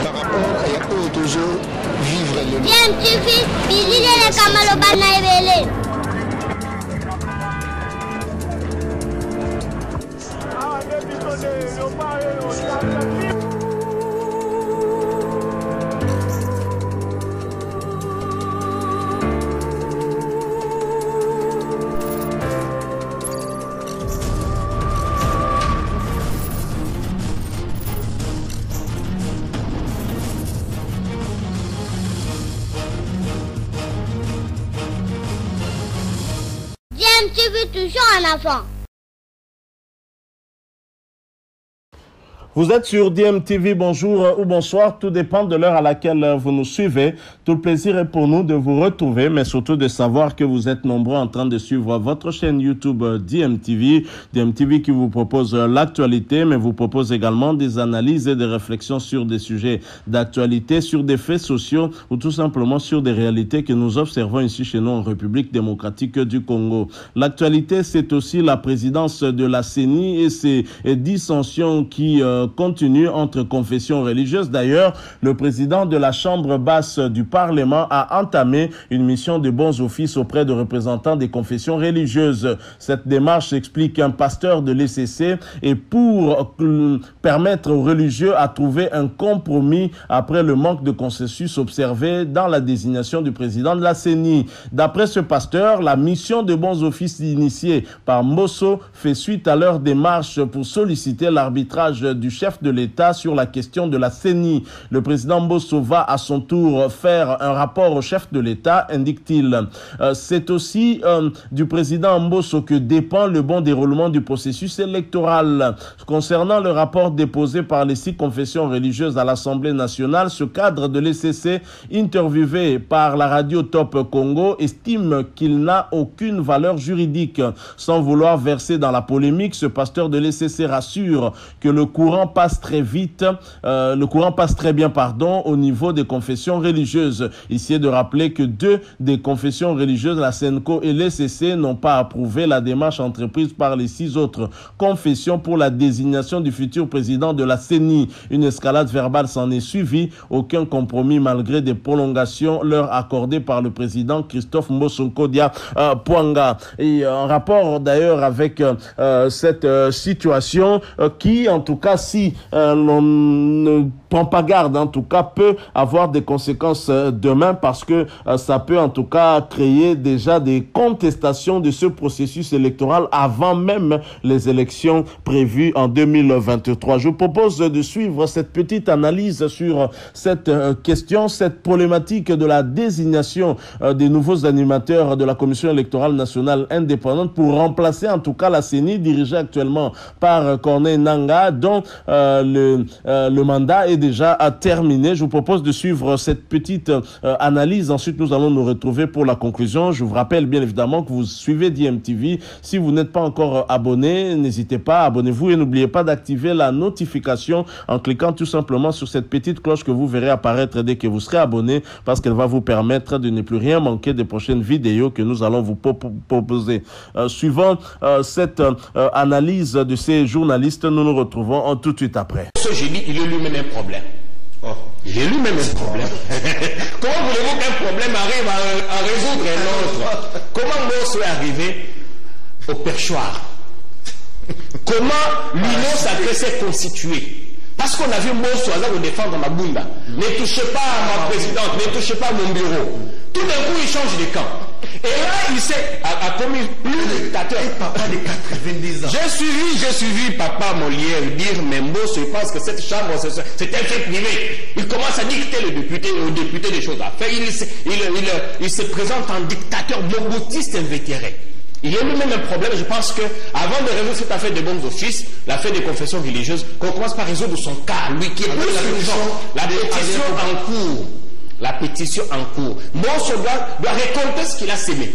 par rapport à eux toujours vivre le toujours en avant. Vous êtes sur DMTV, bonjour ou bonsoir, tout dépend de l'heure à laquelle vous nous suivez. Tout le plaisir est pour nous de vous retrouver, mais surtout de savoir que vous êtes nombreux en train de suivre votre chaîne YouTube DMTV. DMTV qui vous propose l'actualité, mais vous propose également des analyses et des réflexions sur des sujets d'actualité, sur des faits sociaux ou tout simplement sur des réalités que nous observons ici chez nous en République démocratique du Congo. L'actualité, c'est aussi la présidence de la CENI et ses dissensions qui continue entre confessions religieuses. D'ailleurs, le président de la Chambre basse du Parlement a entamé une mission de bons offices auprès de représentants des confessions religieuses. Cette démarche explique qu'un pasteur de l'ECC et pour permettre aux religieux à trouver un compromis après le manque de consensus observé dans la désignation du président de la CENI. D'après ce pasteur, la mission de bons offices initiée par Mbosso fait suite à leur démarche pour solliciter l'arbitrage du chef de l'État sur la question de la CENI. Le président Mbosso va à son tour faire un rapport au chef de l'État, indique-t-il. C'est aussi du président Mbosso que dépend le bon déroulement du processus électoral. Concernant le rapport déposé par les 6 confessions religieuses à l'Assemblée nationale, ce cadre de l'ECC, interviewé par la radio Top Congo, estime qu'il n'a aucune valeur juridique. Sans vouloir verser dans la polémique, ce pasteur de l'ECC rassure que le courant passe très vite, le courant passe très bien, au niveau des confessions religieuses. Ici est de rappeler que 2 des confessions religieuses, la SENCO et l'ECC, n'ont pas approuvé la démarche entreprise par les 6 autres confessions pour la désignation du futur président de la CENI. Une escalade verbale s'en est suivie, aucun compromis malgré des prolongations leur accordées par le président Christophe Mbosonkodia Pwanga. Et en rapport d'ailleurs avec cette situation qui, en tout cas, si l'on ne prend pas garde, en tout cas, peut avoir des conséquences demain parce que ça peut en tout cas créer déjà des contestations de ce processus électoral avant même les élections prévues en 2023. Je vous propose de suivre cette petite analyse sur cette question, cette problématique de la désignation des nouveaux animateurs de la Commission électorale nationale indépendante pour remplacer en tout cas la CENI dirigée actuellement par Corneille Nangaa, dont le mandat est déjà terminé. Je vous propose de suivre cette petite analyse. Ensuite, nous allons nous retrouver pour la conclusion. Je vous rappelle bien évidemment que vous suivez DMTV. Si vous n'êtes pas encore abonné, n'hésitez pas, abonnez-vous et n'oubliez pas d'activer la notification en cliquant tout simplement sur cette petite cloche que vous verrez apparaître dès que vous serez abonné, parce qu'elle va vous permettre de ne plus rien manquer des prochaines vidéos que nous allons vous proposer. Suivant cette analyse de ces journalistes, nous nous retrouvons tout de suite après. Ce génie, il a lui-même un problème. Oh, il a lui-même un problème. Comment voulez-vous qu'un problème arrive à résoudre un autre? Comment Mbosso est arrivé au perchoir? Comment l'union sacrée s'est constituée? Parce qu'on a vu Mbosso à défendre Mabunda. Ne touchez pas à ma présidente, ne touchez pas à mon bureau. Tout d'un coup, il change de camp. Et là, il s'est commis plus de dictateur. Papa de 90 ans. J'ai suivi papa Molière dire, mais Mbosso, je pense que cette chambre, c'est un fait privé. Il commence à dicter aux députés des choses à faire. Il se présente en dictateur bobotiste invétéré. Il y a lui-même un problème. Je pense que avant de résoudre cette affaire de bons offices, l'affaire des confessions religieuses, qu'on commence par résoudre son cas, lui qui est plus urgent. La pétition en cours. La pétition en cours. Mbosso doit récolter ce qu'il a sémé.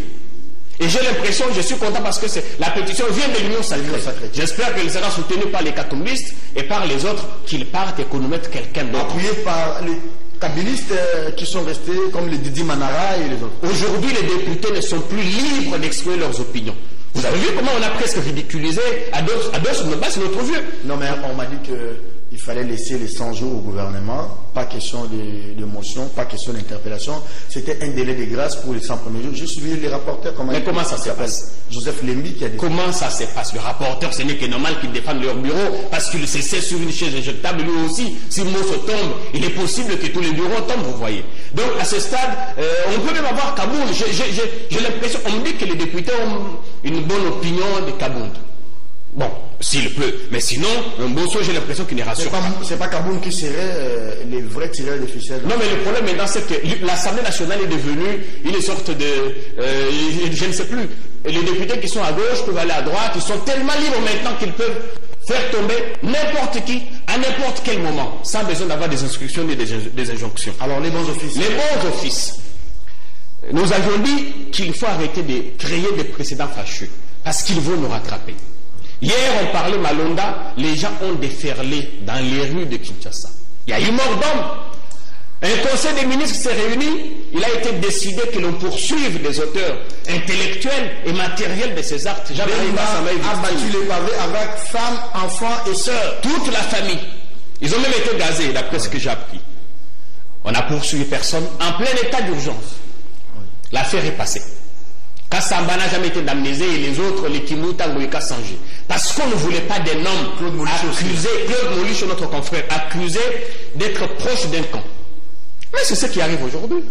Et j'ai l'impression, je suis content parce que la pétition vient de l'Union sacrée. J'espère qu'elle sera soutenue par les catombistes et par les autres, qu'ils partent et qu'on nous mette quelqu'un d'autre. Appuyé par les kabylistes qui sont restés comme les Didi Manara et les autres. Aujourd'hui, les députés ne sont plus libres d'exprimer leurs opinions. Vous avez vu comment on a presque ridiculisé Ados Nobas, notre vieux. Non mais on m'a dit que il fallait laisser les 100 jours au gouvernement, pas question de motion, pas question d'interpellation. C'était un délai de grâce pour les 100 premiers jours. J'ai suivi les rapporteurs. Mais comment ça se passe? Joseph Lembi qui a dit. Comment ça se passe? Le rapporteur, ce n'est que normal qu'il défende leur bureau parce qu'il se sait sur une chaise éjectable lui aussi. Si Mosso tombe, il est possible que tous les bureaux tombent, vous voyez. Donc à ce stade, on peut même avoir Kabound. J'ai l'impression, on me dit que les députés ont une bonne opinion de Kabound. Bon, s'il peut. Mais sinon, un Mosso, j'ai l'impression qu'il ne rassure pas. C'est pas Kabound qui serait les vrais tireurs de ficelle. Non, mais le problème maintenant, c'est que l'Assemblée nationale est devenue une sorte de... je ne sais plus. Les députés qui sont à gauche peuvent aller à droite. Ils sont tellement libres maintenant qu'ils peuvent faire tomber n'importe qui à n'importe quel moment, sans besoin d'avoir des instructions et des injonctions. Alors, les bons offices. Les bons offices. Nous avions dit qu'il faut arrêter de créer des précédents fâcheux, parce qu'ils vont nous rattraper. Hier, on parlait Malonda, les gens ont déferlé dans les rues de Kinshasa. Il y a eu mort d'homme. Un conseil des ministres s'est réuni, il a été décidé que l'on poursuive les auteurs intellectuels et matériels de ces actes. Jean-Marie a battu les pavés avec femmes, enfants et sœurs. Toute la famille. Ils ont même été gazés, d'après ce que j'ai appris. On n'a poursuivi personne en plein état d'urgence. L'affaire est passée. Kassamba n'a jamais été indemnisé et les autres, les Kimuta, Ngoïka Sanji. Parce qu'on ne voulait pas d'un homme accusé, Claude Moulicho, notre confrère, accusé d'être proche d'un camp. Mais c'est ce qui arrive aujourd'hui.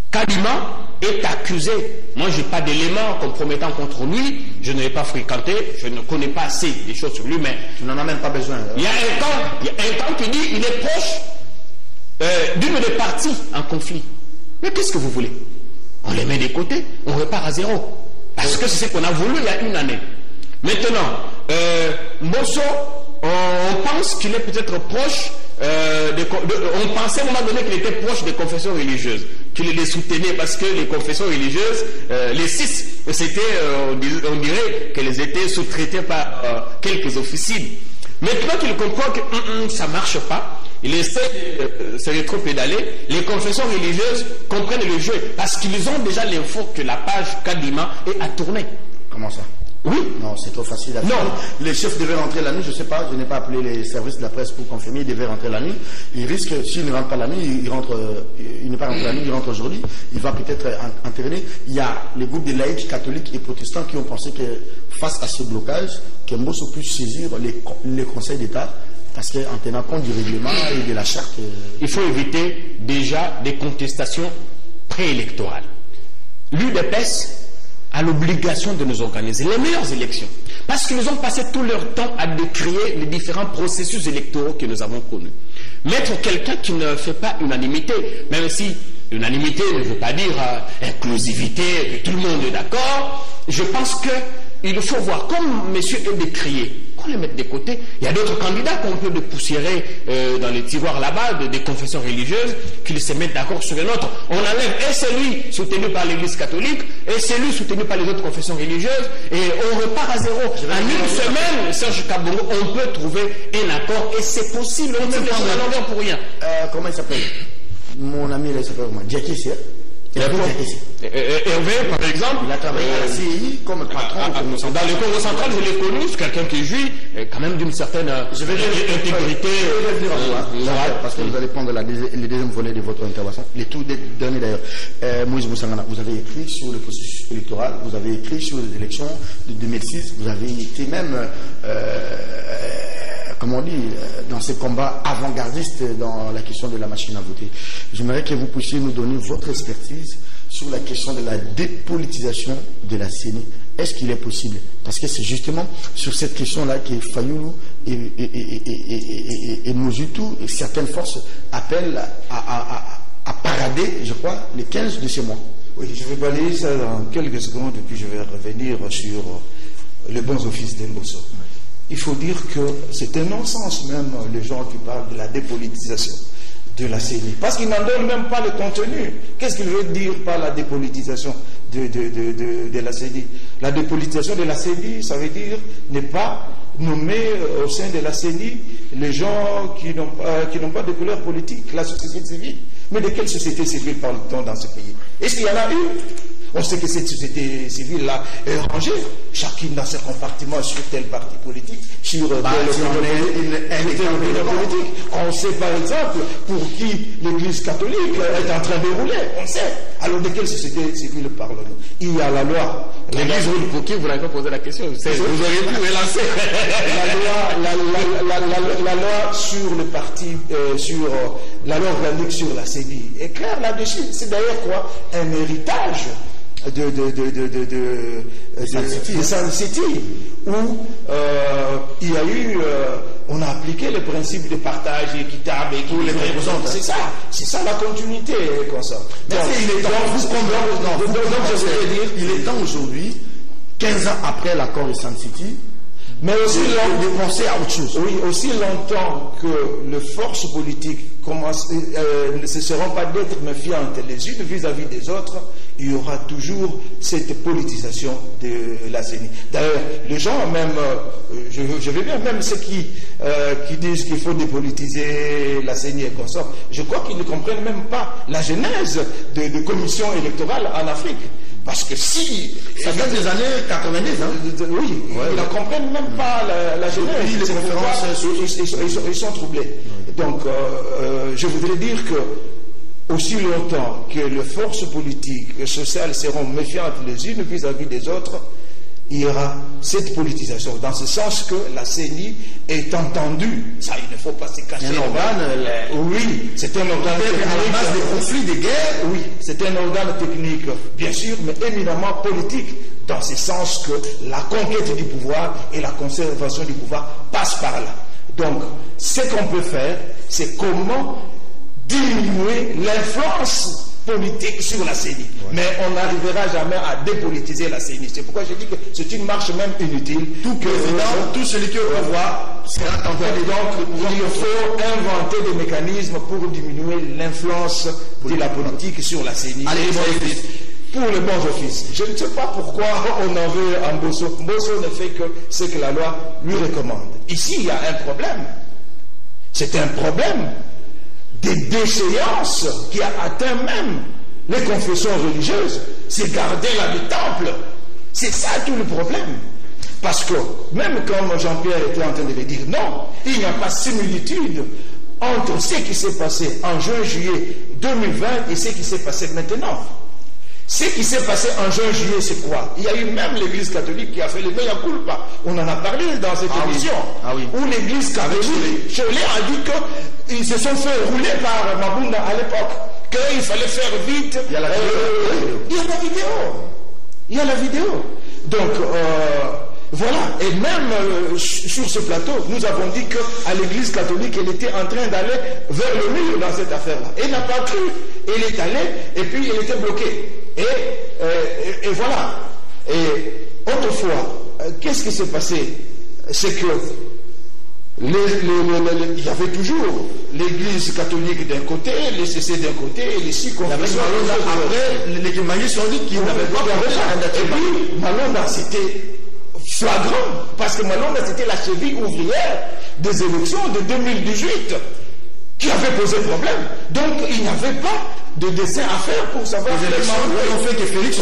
Kadima est accusé. Moi, je n'ai pas d'éléments compromettants contre lui. Je ne l'ai pas fréquenté. Je ne connais pas assez des choses sur lui, mais... Tu n'en as même pas besoin. Il y a un camp qui dit qu'il est proche d'une des parties en conflit. Mais qu'est-ce que vous voulez? On les met de côté, on repart à zéro. Parce que c'est ce qu'on a voulu il y a une année. Maintenant, Mosso, on pense qu'il est peut-être proche, on pensait à un moment donné qu'il était proche des confessions religieuses, qu'il les soutenait parce que les confessions religieuses, les 6, c'était, on dirait qu'elles étaient sous-traitées par quelques officines. Maintenant qu'il comprend que ça ne marche pas, il essaie de se rétro-pédaler. Les confessions religieuses comprennent le jeu parce qu'ils ont déjà l'info que la page Kadima est à tourner. Comment ça? Oui. Non, c'est trop facile à faire. Non. Les chefs devaient rentrer la nuit, je ne sais pas, je n'ai pas appelé les services de la presse pour confirmer, ils devaient rentrer la nuit. Ils risquent, s'ils ne rentrent pas la nuit, il n'est pas rentré la nuit, il rentre aujourd'hui, il va peut-être intervenir. Il y a les groupes de laïcs, catholiques et protestants qui ont pensé que face à ce blocage, que Mosso puisse saisir les conseils d'État. Parce qu'en tenant compte du règlement et de la charte... Il faut éviter déjà des contestations préélectorales. L'UDPS a l'obligation de nous organiser les meilleures élections. Parce qu'ils ont passé tout leur temps à décrier les différents processus électoraux que nous avons connus. Mettre quelqu'un qui ne fait pas unanimité, même si unanimité ne veut pas dire inclusivité, que tout le monde est d'accord, je pense qu'il faut voir, comme monsieur est décrié, on les met de côté. Il y a d'autres candidats qu'on peut dépoussiérer dans les tiroirs là-bas, des confessions religieuses, qu'ils se mettent d'accord sur un autre. On enlève et celui soutenu par l'Église catholique, et celui soutenu par les autres confessions religieuses, et on repart à zéro. En une semaine, Serge Kabongo, on peut trouver un accord, et c'est possible. On ne met pas la longueur pour rien. Comment il s'appelle? Mon ami, il s'appelle comment? Jackie, c'est Hervé, par exemple, il a travaillé à la CI comme patron. Dans le Congo central, je l'ai connu, c'est quelqu'un qui jouit quand même d'une certaine intégrité. Je vais venir à vous, parce que vous allez prendre le deuxième volet de votre intervention, les tout derniers d'ailleurs. Moïse Moussangana, vous avez écrit sur le processus électoral, vous avez écrit sur les élections de 2006, vous avez été même... comme on dit, dans ces combats avant-gardistes dans la question de la machine à voter. J'aimerais que vous puissiez nous donner votre expertise sur la question de la dépolitisation de la CENI. Est-ce qu'il est possible? Parce que c'est justement sur cette question-là que Fayoulou et Mozutu et certaines forces appellent à parader, je crois, les 15 de ces mois. Oui, je vais balayer ça dans quelques secondes et puis je vais revenir sur les bons offices de Mosso. Il faut dire que c'est un non-sens même les gens qui parlent de la dépolitisation de la CENI. Parce qu'ils n'en donnent même pas le contenu. Qu'est-ce qu'ils veulent dire par la dépolitisation de la CENI? La dépolitisation de la CENI, ça veut dire ne pas nommer au sein de la CENI les gens qui n'ont pas de couleur politique, la société civile. Mais de quelle société civile parle-t-on dans ce pays? Est-ce qu'il y en a une? On sait que cette société civile-là est rangée, chacune dans ses compartiments sur tel parti politique, sur tel politique. On sait par exemple pour qui l'Église catholique est en train de rouler, on sait. Alors de quelle société civile parlons-nous? Il y a la loi. L'Église roule pour qui? Vous n'avez pas posé la question. Vous auriez pu relancer. La loi sur le parti, sur la loi organique sur la CENI est claire là-dessus. C'est d'ailleurs quoi? Un héritage de Sun City, où il y a eu, on a appliqué le principe de partage équitable et qui les représente. C'est ça la continuité qu'on sort. Il est temps aujourd'hui, 15 ans après l'accord de Sun City, mais aussi de penser à autre chose. Oui, aussi longtemps que les forces politiques ne cesseront pas d'être méfiantes les unes vis-à-vis des autres, il y aura toujours cette politisation de la CENI. D'ailleurs, les gens, même, je veux bien, même ceux qui disent qu'il faut dépolitiser la CENI et consorts, je crois qu'ils ne comprennent même pas la genèse de commissions électorales en Afrique. Parce que si... Ça date des années 90, hein? Oui, ils ne comprennent même pas la genèse. Les conférences, ils sont troublés. Donc, je voudrais dire que aussi longtemps que les forces politiques et sociales seront méfiantes les unes vis-à-vis des autres, il y aura cette politisation, dans ce sens que la CENI est entendue. Ça, il ne faut pas se cacher. Un organe, oui, c'est un organe technique. À la base des conflits, des guerres. Oui, c'est un organe technique, bien sûr, mais éminemment politique, dans ce sens que la conquête du pouvoir et la conservation du pouvoir passent par là. Donc, ce qu'on peut faire, c'est comment diminuer l'influence politique sur la CENI. Ouais. Mais on n'arrivera jamais à dépolitiser la CENI. C'est pourquoi je dis que c'est une marche même inutile. Tout président, tout celui qui est au pouvoir sera tenté. Et donc, il faut inventer des mécanismes pour diminuer l'influence de la politique sur la CENI. Allez, pour les bons offices. Je ne sais pas pourquoi on en veut à Mbosso. Mbosso ne fait que ce que la loi lui recommande. Ici, il y a un problème. C'est un problème des déchéances qui a atteint même les confessions religieuses. C'est garder la du temple. C'est ça tout le problème. Parce que, même comme Jean-Pierre était en train de le dire, non, il n'y a pas similitude entre ce qui s'est passé en juin-juillet 2020 et ce qui s'est passé maintenant. Ce qui s'est passé en juin-juillet, c'est quoi? Il y a eu même l'Église catholique qui a fait le mea culpa. On en a parlé dans cette émission. Où l'Église catholique, Cholet a dit qu'ils se sont fait rouler par Mabunda à l'époque, qu'il fallait faire vite. Il y a la vidéo. Il y a la vidéo. Donc, voilà. Et même sur ce plateau, nous avons dit qu'à l'Église catholique, elle était en train d'aller vers le mur dans cette affaire-là. Elle n'a pas cru. Elle est allée et puis elle était bloquée. Et voilà. Et autrefois, qu'est-ce qui s'est passé? C'est que il y avait toujours l'Église catholique d'un côté, les CC d'un côté, et les six confessions. Après, les évangilistes ont dit qu'ils n'avaient pas de. Et puis, Malonda, c'était flagrant, parce que Malonda, c'était la cheville ouvrière des élections de 2018 qui avait posé problème. Donc, il n'y avait pas de dessin à faire pour savoir... Les élections ont fait que Félix...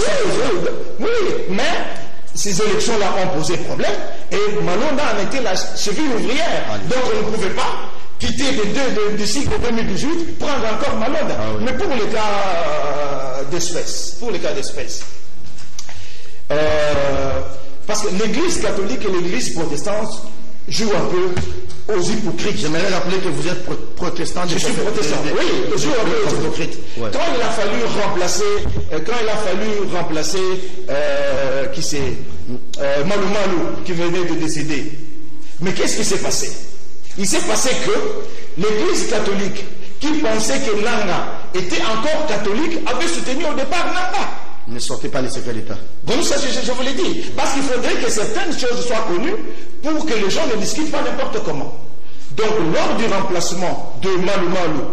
Oui, mais ces élections-là ont posé problème et Malonda en était la cheville ouvrière. Donc, on ne pouvait pas quitter du cycle 2018, prendre encore Malonda. Mais pour les cas d'espèce, parce que l'Église catholique et l'Église protestante jouent un peu aux hypocrites. J'aimerais rappeler que vous êtes protestant. Je suis protestant. Oui, je joue un peu aux hypocrites. Ouais. Quand il a fallu remplacer, qui c'est, Malou Malou, qui venait de décéder. Mais qu'est-ce qui s'est passé? Il s'est passé que l'Église catholique, qui pensait que Nanga était encore catholique, avait soutenu au départ Nanga. Ne sortez pas les secrets d'État. Donc ça, je vous l'ai dit. Parce qu'il faudrait que certaines choses soient connues pour que les gens ne discutent pas n'importe comment. Donc, lors du remplacement de Malou Malou,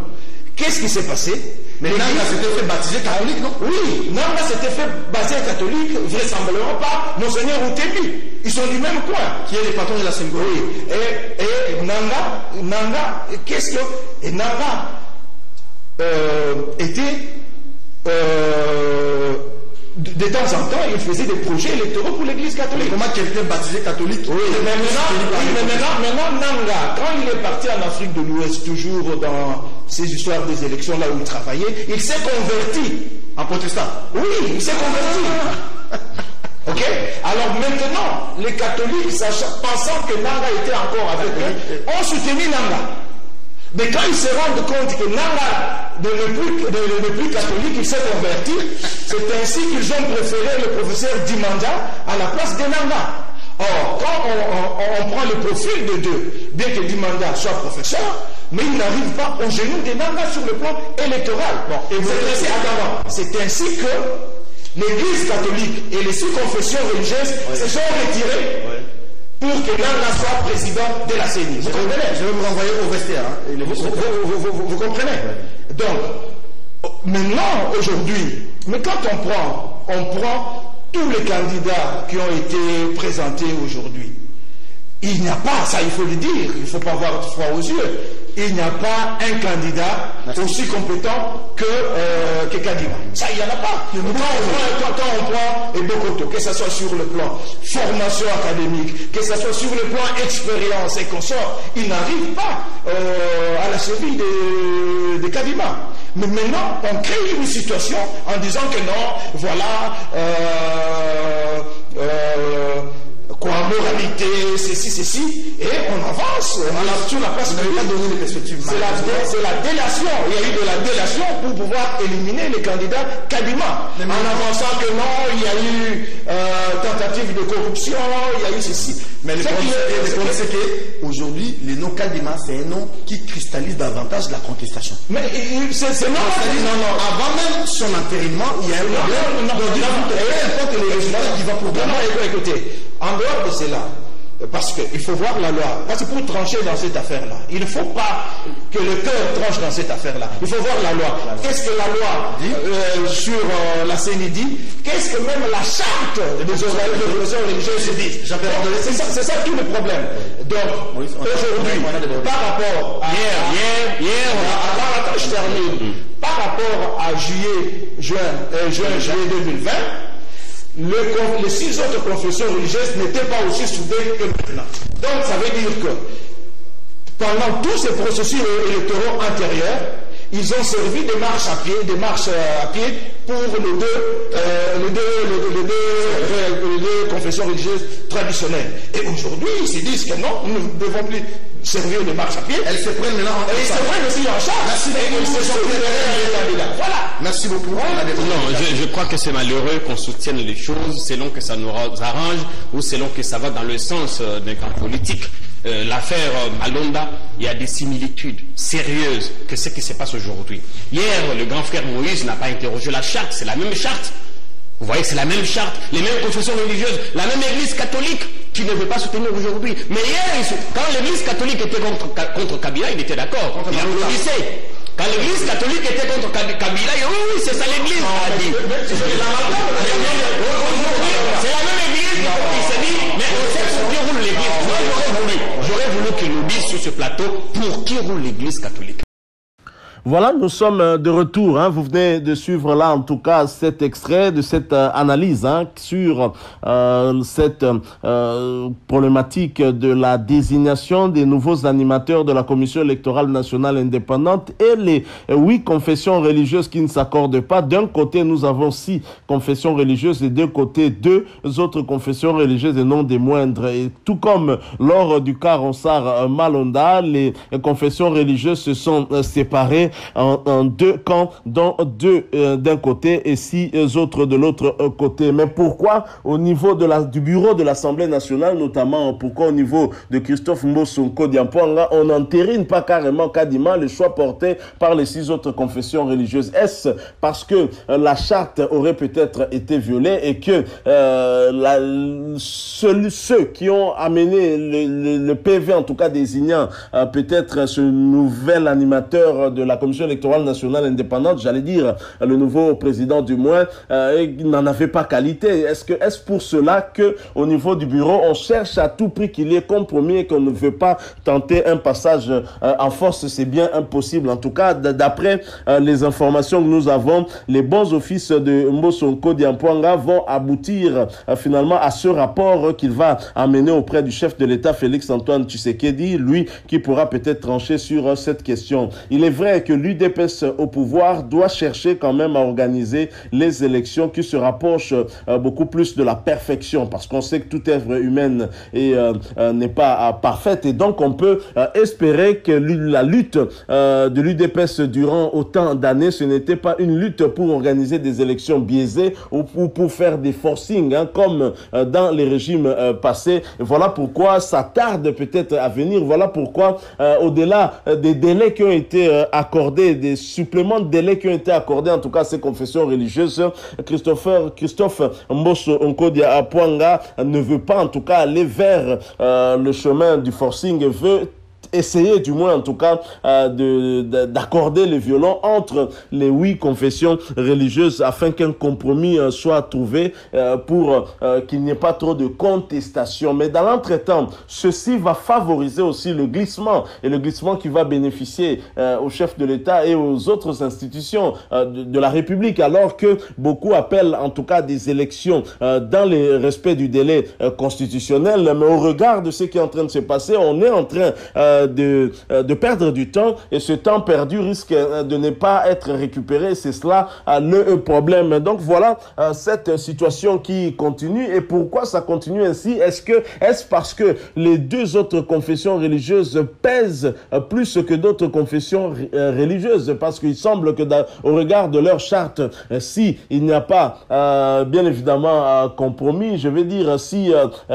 qu'est-ce qui s'est passé? Mais Nanga s'était fait baptiser catholique, non? Oui, Nanga s'était fait baptiser catholique, vraisemblablement pas Monseigneur Outebi. Ils sont du même coin. Qui est le patron de la Senghor. Oui. Et Nanga, qu'est-ce que... Et Nanga était... de temps en temps, il faisait des projets électoraux pour l'Église catholique. Comment quelqu'un baptisé catholique? Oui, mais maintenant, Nanga, quand il est parti en Afrique de l'Ouest, toujours dans ces histoires des élections là où il travaillait, il s'est converti en protestant. Oui, il s'est converti. Ok? Alors maintenant, les catholiques, pensant que Nanga était encore avec eux, ont soutenu Nanga. Mais quand ils se rendent compte que Nanga n'est plus catholique, il s'est converti, c'est ainsi qu'ils ont préféré le professeur Dimanda à la place de Nanga. Or, quand on prend le profil de deux, bien que Dimanda soit professeur, mais il n'arrive pas au genou de Nanga sur le plan électoral. Bon, c'est ainsi que l'Église catholique et les sous-confessions religieuses se sont retirées pour que Nanga soit président de la CENI. Vous comprenez? Je vais vous renvoyer au vestiaire. Hein, vous comprenez? Donc, maintenant, aujourd'hui, mais quand on prend tous les candidats qui ont été présentés aujourd'hui, il n'y a pas, ça il faut le dire, il ne faut pas avoir froid aux yeux, il n'y a pas un candidat aussi compétent que Kadima. Ça, il n'y en a pas. Quand on prend Ebokoto, que ce soit sur le plan formation académique, que ce soit sur le plan expérience et consort, il n'arrive pas à la cheville de Kadima. Mais maintenant, on crée une situation en disant que non, voilà, quoi, moralité, ceci, et on avance sur la place publique. C'est la délation. Il y a eu de la délation pour pouvoir éliminer les candidats Kadima. En avançant que non, il y a eu tentative de corruption, il y a eu ceci. Mais le problème, c'est qu'aujourd'hui, le nom Kadima, c'est un nom qui cristallise davantage la contestation. Mais c'est non. Avant même son entérinement, il y a un problème. Peu importe le résultat qui va pour écoutez, en dehors de cela, parce qu'il faut voir la loi, parce que pour trancher dans cette affaire-là, il ne faut pas que le cœur tranche dans cette affaire-là. Il faut voir la loi. Qu'est-ce que la loi dit sur la CENI dit? Qu'est-ce que même la charte des organisations religieuses dit? C'est ça tout le problème. Donc, aujourd'hui, par rapport à attends, je termine. Par rapport à juillet 2020, les 6 autres confessions religieuses n'étaient pas aussi soudées que maintenant. Donc ça veut dire que pendant tous ces processus électoraux antérieurs, ils ont servi de marche à pied pour les deux confessions religieuses traditionnelles. Et aujourd'hui, ils se disent que non, nous ne devons plus servir de marche à pied. Elles se prennent maintenant en charge. Elles se prennent aussi en charge. Merci beaucoup. Voilà. Merci beaucoup. Non, je crois que c'est malheureux qu'on soutienne les choses selon que ça nous arrange ou selon que ça va dans le sens d'un camp politique. L'affaire Malonda, il y a des similitudes sérieuses que ce qui se passe aujourd'hui. Hier, le grand frère Moïse n'a pas interrogé la charte, c'est la même charte. Vous voyez, c'est la même charte, les mêmes confessions religieuses, la même église catholique qui ne veut pas soutenir aujourd'hui. Mais hier, quand l'église catholique était contre Kabila, il était d'accord, il applaudissait. Quand l'église catholique était contre Kabila, il dit oui, c'est ça l'église. C'est la même église qui s'est dit, mais on sait pour qui roule l'église. J'aurais voulu qu'il nous dise sur ce plateau pour qui roule l'église catholique. Voilà, nous sommes de retour. Vous venez de suivre là, en tout cas, cet extrait de cette analyse sur cette problématique de la désignation des nouveaux animateurs de la Commission électorale nationale indépendante et les 8 confessions religieuses qui ne s'accordent pas. D'un côté, nous avons 6 confessions religieuses et d'un côté, 2 autres confessions religieuses et non des moindres. Et tout comme lors du cas Ronsard Malonda, les confessions religieuses se sont séparées en 2 camps, dont 2 d'un côté et 6 autres de l'autre côté. Mais pourquoi au niveau du bureau de l'Assemblée nationale, notamment, pourquoi au niveau de Christophe Mbosonko Diampouanga, on n'entérine pas carrément Kadima le choix porté par les 6 autres confessions religieuses? Est-ce parce que la charte aurait peut-être été violée et que ceux qui ont amené le PV, en tout cas désignant peut-être ce nouvel animateur de la Commission électorale nationale indépendante, j'allais dire le nouveau président du moins, n'en avait pas qualité. Est-ce pour cela que au niveau du bureau, on cherche à tout prix qu'il y ait compromis et qu'on ne veut pas tenter un passage en force? C'est bien impossible. En tout cas, d'après les informations que nous avons, les bons offices de Mbosonko Diampouanga vont aboutir finalement à ce rapport qu'il va amener auprès du chef de l'État, Félix-Antoine Tshisekedi, lui qui pourra peut-être trancher sur cette question. Il est vrai que l'UDPS au pouvoir doit chercher quand même à organiser les élections qui se rapprochent beaucoup plus de la perfection, parce qu'on sait que toute œuvre humaine n'est pas parfaite, et donc on peut espérer que la lutte de l'UDPS durant autant d'années, ce n'était pas une lutte pour organiser des élections biaisées ou pour faire des forcings, comme dans les régimes passés. Voilà pourquoi ça tarde peut-être à venir. Voilà pourquoi au-delà des délais qui ont été accordés, des suppléments de délais qui ont été accordés, en tout cas à ces confessions religieuses, Christophe Mbosonko Diampouanga ne veut pas en tout cas aller vers le chemin du forcing, veut essayer du moins en tout cas d'accorder les violons entre les 8 confessions religieuses afin qu'un compromis soit trouvé pour qu'il n'y ait pas trop de contestation. Mais dans l'entretemps, ceci va favoriser aussi le glissement, et le glissement qui va bénéficier au chef de l'État et aux autres institutions de la République, alors que beaucoup appellent en tout cas des élections dans le respect du délai constitutionnel. Mais au regard de ce qui est en train de se passer, on est en train de perdre du temps, et ce temps perdu risque de ne pas être récupéré. C'est cela le problème. Donc voilà cette situation qui continue. Et pourquoi ça continue ainsi? Est-ce parce que les 2 autres confessions religieuses pèsent plus que d'autres confessions religieuses? Parce qu'il semble que au regard de leur charte, si il n'y a pas bien évidemment compromis, je veux dire, si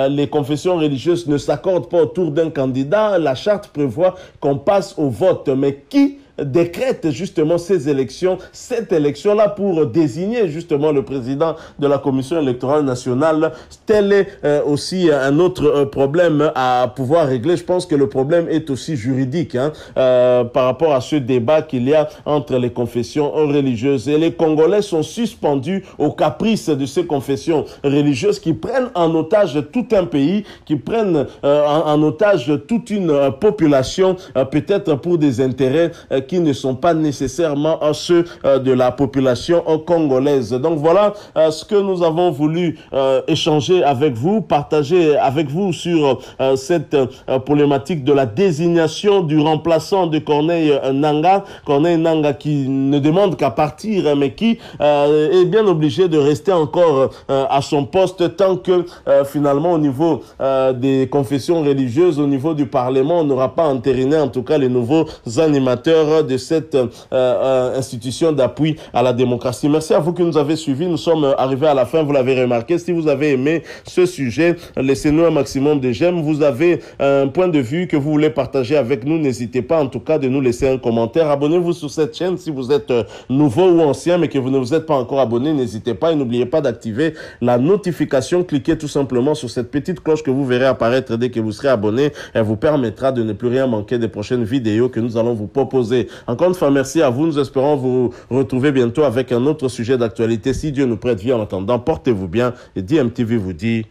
les confessions religieuses ne s'accordent pas autour d'un candidat, la charte prévoit qu'on passe au vote. Mais qui décrète justement ces élections, cette élection-là, pour désigner justement le président de la Commission électorale nationale? Tel est aussi un autre problème à pouvoir régler. Je pense que le problème est aussi juridique par rapport à ce débat qu'il y a entre les confessions religieuses. Et les Congolais sont suspendus aux caprices de ces confessions religieuses qui prennent en otage tout un pays, qui prennent en otage toute une population, peut-être pour des intérêts qui ne sont pas nécessairement ceux de la population congolaise. Donc voilà ce que nous avons voulu échanger avec vous, partager avec vous sur cette problématique de la désignation du remplaçant de Corneille Nangaa. Corneille Nangaa qui ne demande qu'à partir, mais qui est bien obligé de rester encore à son poste tant que finalement au niveau des confessions religieuses, au niveau du Parlement, on n'aura pas entériné en tout cas les nouveaux animateurs de cette institution d'appui à la démocratie. Merci à vous qui nous avez suivis. Nous sommes arrivés à la fin, vous l'avez remarqué. Si vous avez aimé ce sujet, laissez-nous un maximum de j'aime. Vous avez un point de vue que vous voulez partager avec nous, n'hésitez pas en tout cas de nous laisser un commentaire. Abonnez-vous sur cette chaîne si vous êtes nouveau ou ancien mais que vous ne vous êtes pas encore abonné, n'hésitez pas, et n'oubliez pas d'activer la notification. Cliquez tout simplement sur cette petite cloche que vous verrez apparaître dès que vous serez abonné. Elle vous permettra de ne plus rien manquer des prochaines vidéos que nous allons vous proposer. Encore une fois, merci à vous. Nous espérons vous retrouver bientôt avec un autre sujet d'actualité. Si Dieu nous prête vie, en attendant, portez-vous bien. Et DMTV vous dit